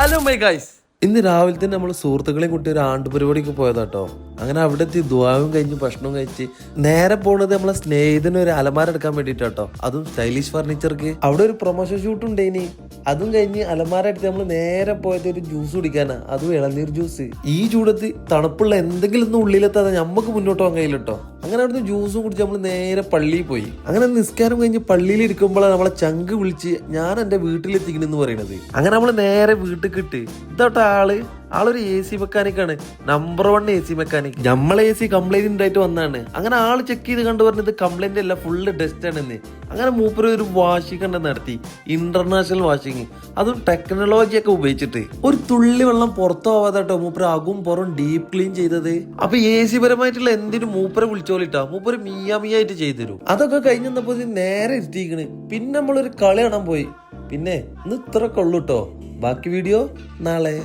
Hello my guys, ഇന്ന് രാവിലെ തന്നെ നമ്മൾ സുഹൃത്തുക്കളെയും കുട്ടി ഒരു ആണ്ട് പരിപാടിക്ക് പോയതാട്ടോ. അങ്ങനെ അവിടെ എത്തി ദുആവും കഴിഞ്ഞ് ഭക്ഷണം കഴിച്ച് നേരെ പോണത് നമ്മളെ സ്നേഹിതന് ഒരു അലമാര എടുക്കാൻ വേണ്ടിട്ടാട്ടോ, അതും സ്റ്റൈലിഷ് ഫർണിച്ചർക്ക്. അവിടെ ഒരു പ്രൊമോഷൻ ഷൂട്ട് ഉണ്ടേനി. അതും കഴിഞ്ഞ് അലമാര എടുത്ത് നമ്മൾ നേരെ പോയത് ഒരു ജ്യൂസ് കുടിക്കാനാ, അതും ഇളനീർ ജ്യൂസ്. ഈ ചൂടത്ത് തണുപ്പുള്ള എന്തെങ്കിലും ഒന്നും ഉള്ളിലെത്താതെ നമുക്ക് മുന്നോട്ട് പോകാൻ കഴിയില്ലട്ടോ. അങ്ങനെ അവിടുന്ന് ജ്യൂസും കുടിച്ച് നമ്മൾ നേരെ പള്ളിയിൽ പോയി. അങ്ങനെ നിസ്കാരം കഴിഞ്ഞ് പള്ളിയിൽ ഇരിക്കുമ്പോഴാണ് നമ്മളെ ചങ്ക് വിളിച്ച് ഞാൻ എന്റെ വീട്ടിലെത്തിക്കണെന്ന് പറയുന്നത്. അങ്ങനെ നമ്മൾ നേരെ വീട്ടിൽ കിട്ടി. ഇതോട്ടെ ആളൊരു എ സി മെക്കാനിക്കാണ്, നമ്പർ 1 എ സി മെക്കാനിക്. നമ്മളെ എ സി കംപ്ലൈന്റ് ഉണ്ടായിട്ട് വന്നാണ്. അങ്ങനെ ആള് ചെക്ക് ചെയ്ത് കണ്ടു പറഞ്ഞത് കംപ്ലൈന്റ് അല്ല, ഫുള്ള് ഡസ്റ്റ് ആണെന്ന്. അങ്ങനെ മൂപ്പര് ഒരു വാഷിംഗ് കണ്ട് നടത്തി, ഇന്റർനാഷണൽ വാഷിംഗ്, അതും ടെക്നോളജി ഒക്കെ ഉപയോഗിച്ചിട്ട്. ഒരു തുള്ളി വെള്ളം പുറത്തു പോവാതാട്ടോ മൂപ്പര് അകും പുറം ഡീപ്പ് ക്ലീൻ ചെയ്തത്. അപ്പൊ എ സി പരമായിട്ടുള്ള എന്തിനും മൂപ്പരെ വിളിച്ചോളിട്ടാ, മൂപ്പര് മിയാമിയായിട്ട് ചെയ്തുതരും. അതൊക്കെ കഴിഞ്ഞപ്പോ നേരെ ഇരുത്തിക്കണ്. പിന്നെ നമ്മളൊരു കളി കാണാൻ പോയി. പിന്നെ ഇന്ന് ഇത്രയൊക്കെ ഉള്ളു കേട്ടോ. ബാക്കി വീഡിയോ നാളെ.